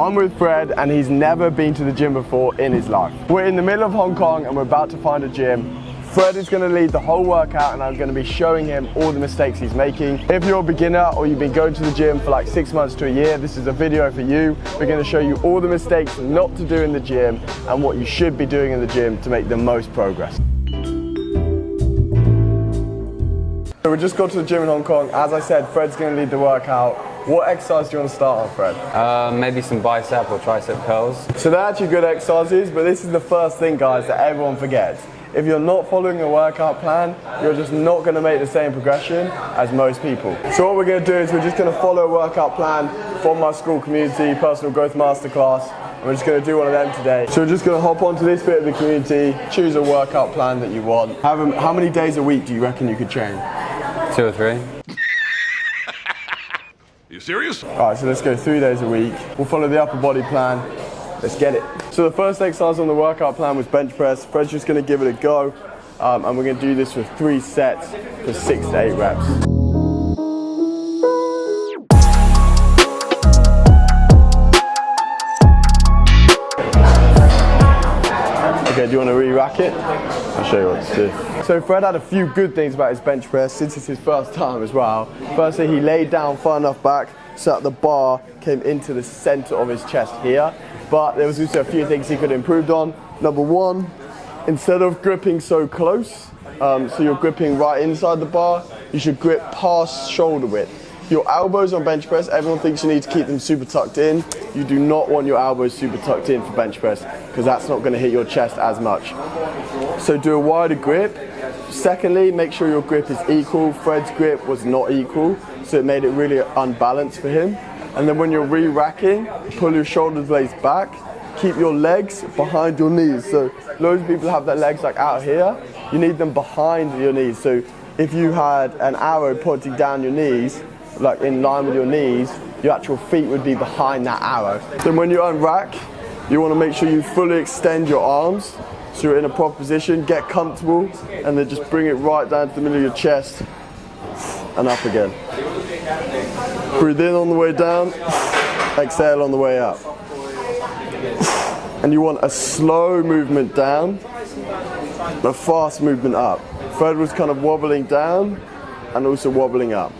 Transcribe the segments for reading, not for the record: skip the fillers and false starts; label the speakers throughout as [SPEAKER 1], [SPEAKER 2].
[SPEAKER 1] I'm with Fred and he's never been to the gym before in his life. We're in the middle of Hong Kong and we're about to find a gym. Fred is going to lead the whole workout and I'm going to be showing him all the mistakes he's making. If you're a beginner or you've been going to the gym for like 6 months to a year, this is a video for you. We're going to show you all the mistakes not to do in the gym and what you should be doing in the gym to make the most progress. So we just got to the gym in Hong Kong. As I said, Fred's going to lead the workout. What exercise do you want to start on, Fred?
[SPEAKER 2] Maybe some bicep or tricep curls.
[SPEAKER 1] So they're actually good exercises, but this is the first thing, guys, that everyone forgets. If you're not following a workout plan, you're just not going to make the same progression as most people. So what we're going to do is we're just going to follow a workout plan from my school community, Personal Growth Masterclass. And we're just going to do one of them today. So we're just going to hop onto this bit of the community, choose a workout plan that you want. How many days a week do you reckon you could train?
[SPEAKER 2] 2 or 3.
[SPEAKER 3] Are you serious?
[SPEAKER 1] All right, so let's go 3 days a week. We'll follow the upper body plan. Let's get it. So the first exercise on the workout plan was bench press. Fred's just going to give it a go. And we're going to do this for 3 sets for 6 to 8 reps. Okay, do you want to re-rack it? I'll show you what to do. So Fred had a few good things about his bench press since it's his first time as well. Firstly, he laid down far enough back so that the bar came into the center of his chest here. But there was also a few things he could have improved on. Number one, instead of gripping so close, so you're gripping right inside the bar, you should grip past shoulder width. Your elbows on bench press, everyone thinks you need to keep them super tucked in. You do not want your elbows super tucked in for bench press because that's not going to hit your chest as much. So do a wider grip. Secondly, make sure your grip is equal. Fred's grip was not equal, so it made it really unbalanced for him. And then when you're re-racking, pull your shoulder blades back. Keep your legs behind your knees. So loads of people have their legs like out here. You need them behind your knees. So if you had an arrow pointing down your knees, like in line with your knees, your actual feet would be behind that arrow. Then when you unrack, you want to make sure you fully extend your arms so you're in a proper position, get comfortable, and then just bring it right down to the middle of your chest and up again. Breathe in on the way down, exhale on the way up. And you want a slow movement down, a fast movement up. Fred was kind of wobbling down and also wobbling up.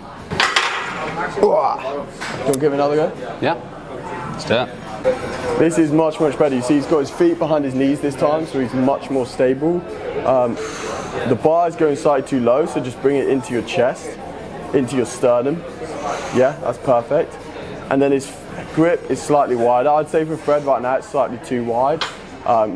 [SPEAKER 1] Do you want to give it another go?
[SPEAKER 2] Yeah, let's do it.
[SPEAKER 1] This is much better. You see he's got his feet behind his knees this time, so he's much more stable. The bar is going slightly too low, so just bring it into your chest, into your sternum. Yeah, that's perfect. And then his grip is slightly wider. I'd say for Fred right now it's slightly too wide,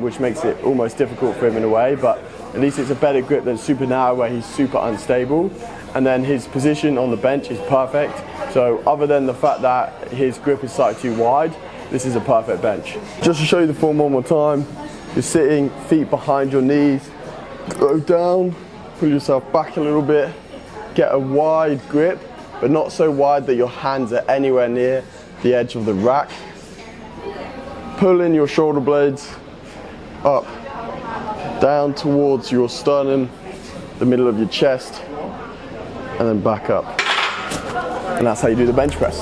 [SPEAKER 1] which makes it almost difficult for him in a way, but at least it's a better grip than super narrow where he's super unstable. And then his position on the bench is perfect. So other than the fact that his grip is slightly too wide, this is a perfect bench. Just to show you the form one more time, you're sitting, feet behind your knees, go down, pull yourself back a little bit, get a wide grip, but not so wide that your hands are anywhere near the edge of the rack. Pull in your shoulder blades up, down towards your sternum, the middle of your chest, and then back up. And that's how you do the bench press.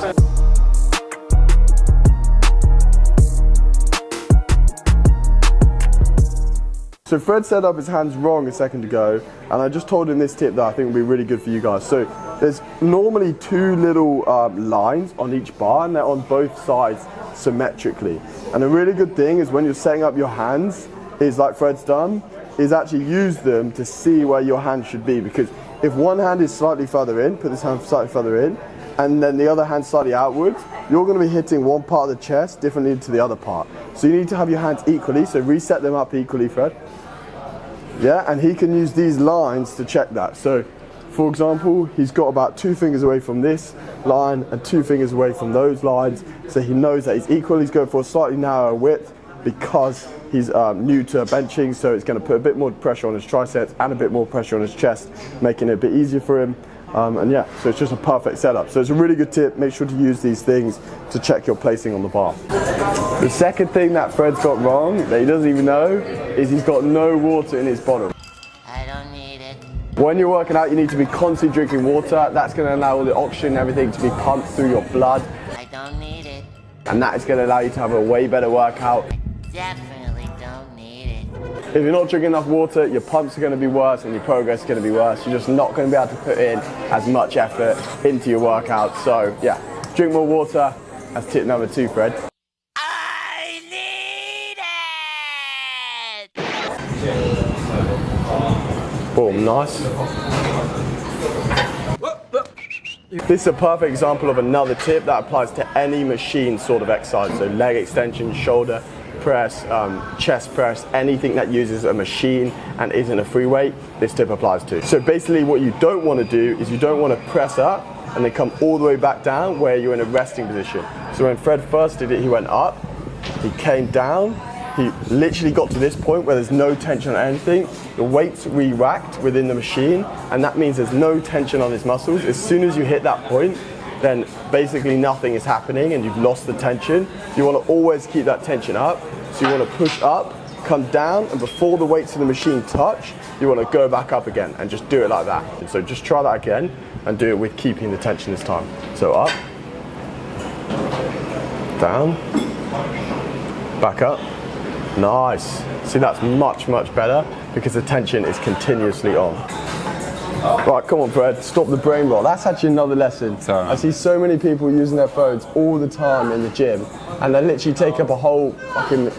[SPEAKER 1] So Fred set up his hands wrong a second ago, and I just told him this tip that I think will be really good for you guys. So there's normally 2 little lines on each bar, and they're on both sides symmetrically. And a really good thing is when you're setting up your hands, is like Fred's done, is actually use them to see where your hand should be, because if one hand is slightly further in, put this hand slightly further in, and then the other hand slightly outwards, you're going to be hitting one part of the chest differently to the other part. So you need to have your hands equally, so reset them up equally, Fred. Yeah, and he can use these lines to check that. So, for example, he's got about 2 fingers away from this line and 2 fingers away from those lines, so he knows that he's equal. He's going for a slightly narrower width because he's new to benching, so it's going to put a bit more pressure on his triceps and a bit more pressure on his chest, making it a bit easier for him. And yeah, so it's just a perfect setup. So it's a really good tip. Make sure to use these things to check your placing on the bar. The second thing that Fred's got wrong, that he doesn't even know, is he's got no water in his bottle.
[SPEAKER 4] I don't need it.
[SPEAKER 1] When you're working out, you need to be constantly drinking water. That's going to allow all the oxygen and everything to be pumped through your blood.
[SPEAKER 4] I don't need it.
[SPEAKER 1] and that is going to allow you to have a way better workout.
[SPEAKER 4] Definitely don't need it.
[SPEAKER 1] If you're not drinking enough water, your pumps are going to be worse and your progress is going to be worse. You're just not going to be able to put in as much effort into your workout. So yeah, drink more water. That's tip number 2, Fred.
[SPEAKER 4] I need it!
[SPEAKER 1] Boom, nice. This is a perfect example of another tip that applies to any machine sort of exercise. So leg extension, shoulder press, chest press, anything that uses a machine and isn't a free weight, this tip applies to. So basically what you don't want to do is you don't want to press up and then come all the way back down where you're in a resting position. So when Fred first did it, he went up, he came down, he literally got to this point where there's no tension on anything. The weight's re-racked within the machine, and that means there's no tension on his muscles. As soon as you hit that point, then basically nothing is happening and you've lost the tension. You want to always keep that tension up. So you want to push up, come down, and before the weights in the machine touch, you want to go back up again and just do it like that. And so just try that again and do it with keeping the tension this time. So up, down, back up. Nice. See, that's much, much better because the tension is continuously on. Right, come on, Fred, stop the brain rot. That's actually another lesson.
[SPEAKER 2] Sorry.
[SPEAKER 1] I see so many people using their phones all the time in the gym, and they literally take up a whole fucking...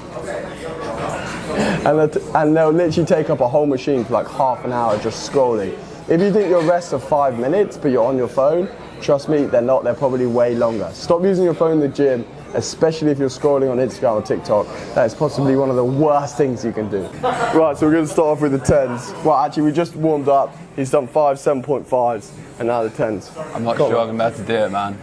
[SPEAKER 1] And they'll literally take up a whole machine for like half an hour just scrolling. If you think your rests are 5 minutes, but you're on your phone, trust me, they're not. They're probably way longer. Stop using your phone in the gym, especially if you're scrolling on Instagram or TikTok. That is possibly one of the worst things you can do. Right, so we're going to start off with the 10s. Well, actually, we just warmed up. He's done 5 7.5s, and now the 10s.
[SPEAKER 2] I'm not sure I'm about to do it, man.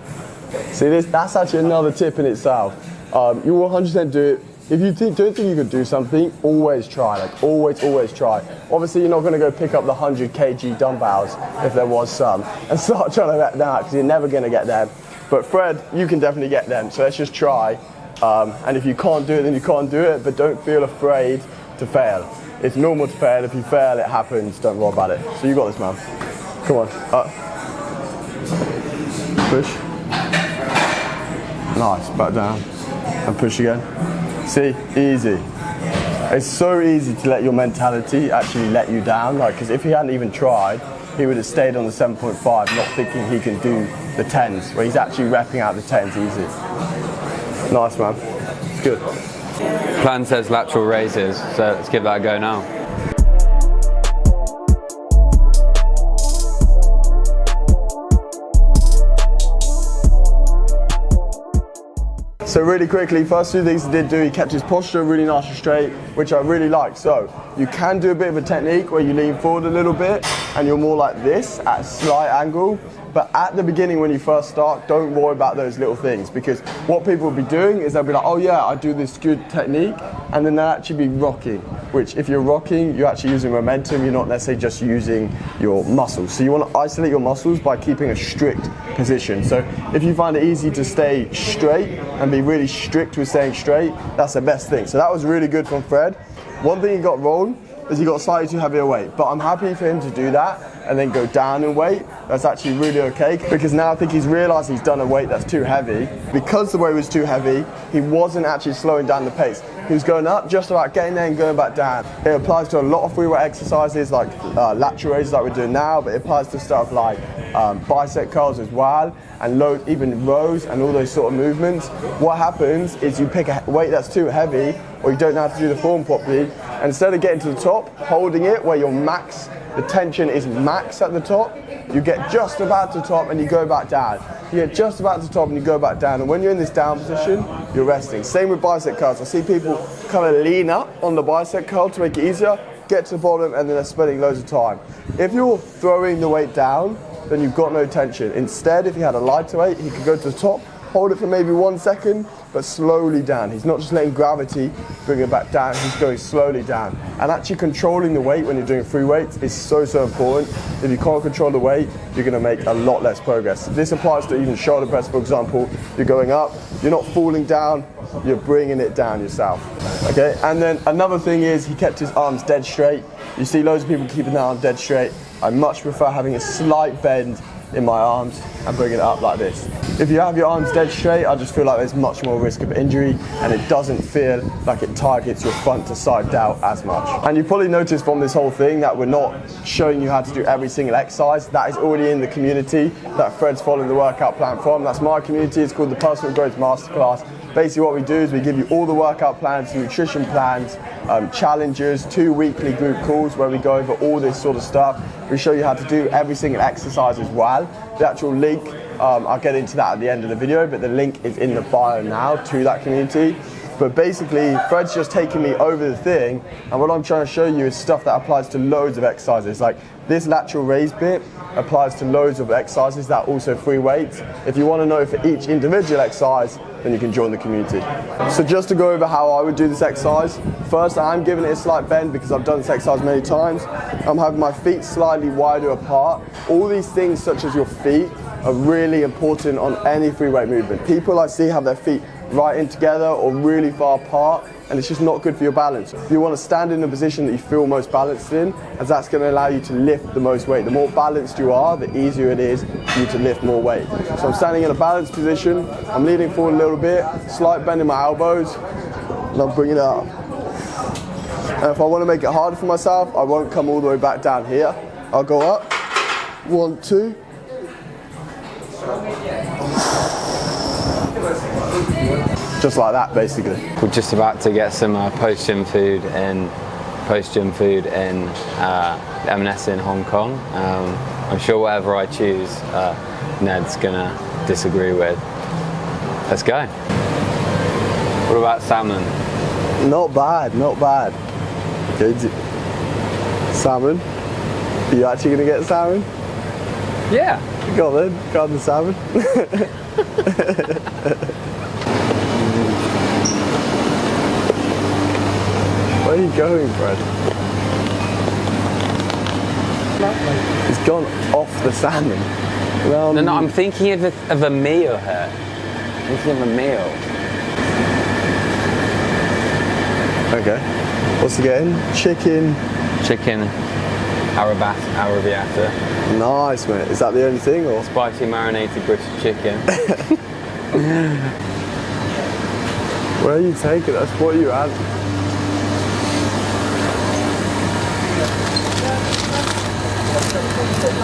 [SPEAKER 1] See, that's actually another tip in itself. You will 100% do it. If you don't think you could do something, always try. Like, always try. Obviously, you're not going to go pick up the 100 kg dumbbells, if there was some, and start trying to get that, because you're never going to get them. But Fred, you can definitely get them, so let's just try. And if you can't do it, then you can't do it, but don't feel afraid to fail. It's normal to fail. If you fail, it happens. Don't worry about it. So you got this, man. Come on. Up. Push. Nice. Back down. And push again. See? Easy. It's so easy to let your mentality actually let you down. Like, because if he hadn't even tried, he would have stayed on the 7.5, not thinking he can do the 10s, where he's actually repping out the 10s easy. Nice, man. It's good.
[SPEAKER 2] Plan says lateral raises, so let's give that a go now.
[SPEAKER 1] So really quickly, first 2 things he did do, he kept his posture really nice and straight, which I really like. So you can do a bit of a technique where you lean forward a little bit and you're more like this at a slight angle. But at the beginning when you first start, don't worry about those little things, because what people will be doing is they'll be like, oh yeah, I do this good technique, and then they'll actually be rocking, which if you're rocking, you're actually using momentum, you're not necessarily just using your muscles. So you want to isolate your muscles by keeping a strict position. So if you find it easy to stay straight and be really strict with staying straight, that's the best thing. So that was really good from Fred. One thing he got wrong is he got slightly too heavy a weight, but I'm happy for him to do that and then go down in weight. That's actually really okay, because now I think he's realised he's done a weight that's too heavy. Because the weight was too heavy, he wasn't actually slowing down the pace. He was going up, just about getting there and going back down. It applies to a lot of free weight exercises like lateral raises like we're doing now, but it applies to stuff like bicep curls as well, and even rows and all those sort of movements. What happens is you pick a weight that's too heavy, or you don't know how to do the form properly, and instead of getting to the top, holding it where your max, the tension is max at the top, you get just about to the top and you go back down. You get just about to the top and you go back down, and when you're in this down position, you're resting. Same with bicep curls. I see people kind of lean up on the bicep curl to make it easier, get to the bottom, and then they're spending loads of time. If you're throwing the weight down, then you've got no tension. Instead, if you had a lighter weight, he could go to the top, hold it for maybe 1 second, but slowly down. He's not just letting gravity bring it back down, he's going slowly down. And actually controlling the weight when you're doing free weights is so important. If you can't control the weight, you're gonna make a lot less progress. This applies to even shoulder press, for example. You're going up, you're not falling down, you're bringing it down yourself. Okay, and then another thing is he kept his arms dead straight. You see loads of people keeping their arms dead straight. I much prefer having a slight bend in my arms and bring it up like this. If you have your arms dead straight, I just feel like there's much more risk of injury and it doesn't feel like it targets your front to side delt as much. And you probably noticed from this whole thing that we're not showing you how to do every single exercise. That is already in the community that Fred's following the workout plan from. That's my community. It's called the Personal Growth Masterclass. Basically what we do is we give you all the workout plans, nutrition plans, challenges, 2 weekly group calls where we go over all this sort of stuff. We show you how to do every single exercise as well. The actual link, I'll get into that at the end of the video, but the link is in the bio now to that community. But basically, Fred's just taking me over the thing, and what I'm trying to show you is stuff that applies to loads of exercises. Like this lateral raise bit applies to loads of exercises that are also free weights. If you want to know for each individual exercise, then you can join the community. So just to go over how I would do this exercise, first I'm giving it a slight bend because I've done this exercise many times. I'm having my feet slightly wider apart. All these things such as your feet are really important on any free weight movement. People I see have their feet right in together or really far apart, and it's just not good for your balance. You want to stand in a position that you feel most balanced in, as that's going to allow you to lift the most weight. The more balanced you are, the easier it is for you to lift more weight. So I'm standing in a balanced position, I'm leaning forward a little bit, slight bend in my elbows, and I'm bringing it up. And if I want to make it harder for myself, I won't come all the way back down here. I'll go up, 1, 2. Just like that, basically.
[SPEAKER 2] We're just about to get some post-gym food in M&S in Hong Kong. I'm sure whatever I choose, Ned's gonna disagree with. Let's go. What about salmon?
[SPEAKER 1] Not bad, not bad. Okay, salmon. Are you actually gonna get salmon?
[SPEAKER 2] Yeah.
[SPEAKER 1] Go on then, go on the salmon. Where are you going, Fred? He's gone off the salmon. Well,
[SPEAKER 2] No, I'm thinking of a meal here. I'm thinking of a meal.
[SPEAKER 1] Okay. What's he getting? Chicken.
[SPEAKER 2] Chicken arrabbiata.
[SPEAKER 1] Nice, mate. Is that the only thing, or?
[SPEAKER 2] Spicy marinated British chicken.
[SPEAKER 1] Where are you taking us? What are you at?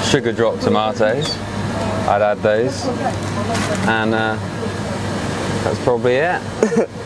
[SPEAKER 2] Sugar drop tomatoes. I'd add those. And that's probably it.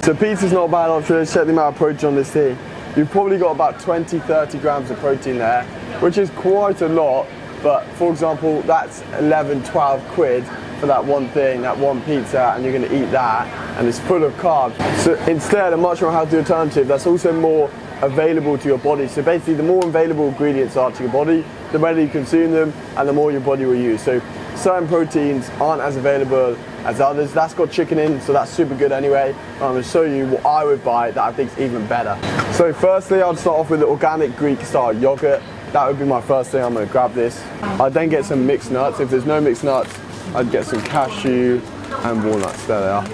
[SPEAKER 1] So pizza's not a bad option. Let's check the amount of protein on this thing. You've probably got about 20-30 grams of protein there, which is quite a lot. But for example, that's 11-12 quid for that one thing, that one pizza, and you're going to eat that, and it's full of carbs. So instead, a much more healthy alternative that's also more available to your body. So basically, the more available ingredients are to your body, the better you consume them, and the more your body will use. So certain proteins aren't as available as others. That's got chicken in, so that's super good anyway. I'm going to show you what I would buy that I think is even better. So firstly, I'd start off with the organic Greek style yogurt. That would be my first thing. I'm going to grab this. I'd then get some mixed nuts. If there's no mixed nuts, I'd get some cashew and walnuts. There they are.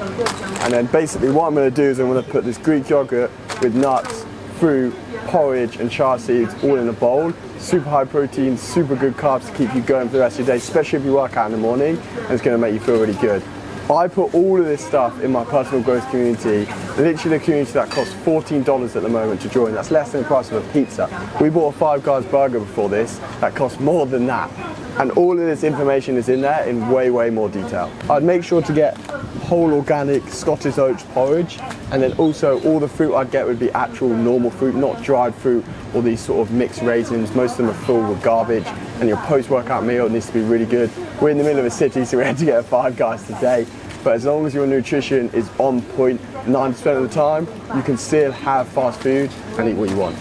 [SPEAKER 1] And then basically what I'm going to do is I'm going to put this Greek yogurt with nuts, fruit, porridge and chia seeds all in a bowl. Super high protein, super good carbs to keep you going for the rest of your day, especially if you work out in the morning, and it's going to make you feel really good. I put all of this stuff in my personal growth community, literally the community that costs $14 at the moment to join. That's less than the price of a pizza. We bought a Five Guys burger before this that cost more than that. And all of this information is in there in way, way more detail. I'd make sure to get whole organic Scottish oats porridge, and then also all the fruit I'd get would be actual normal fruit, not dried fruit or these sort of mixed raisins. Most of them are full with garbage, and your post-workout meal needs to be really good. We're in the middle of a city, so we had to get a Five Guys today. But as long as your nutrition is on point 90% of the time, you can still have fast food and eat what you want.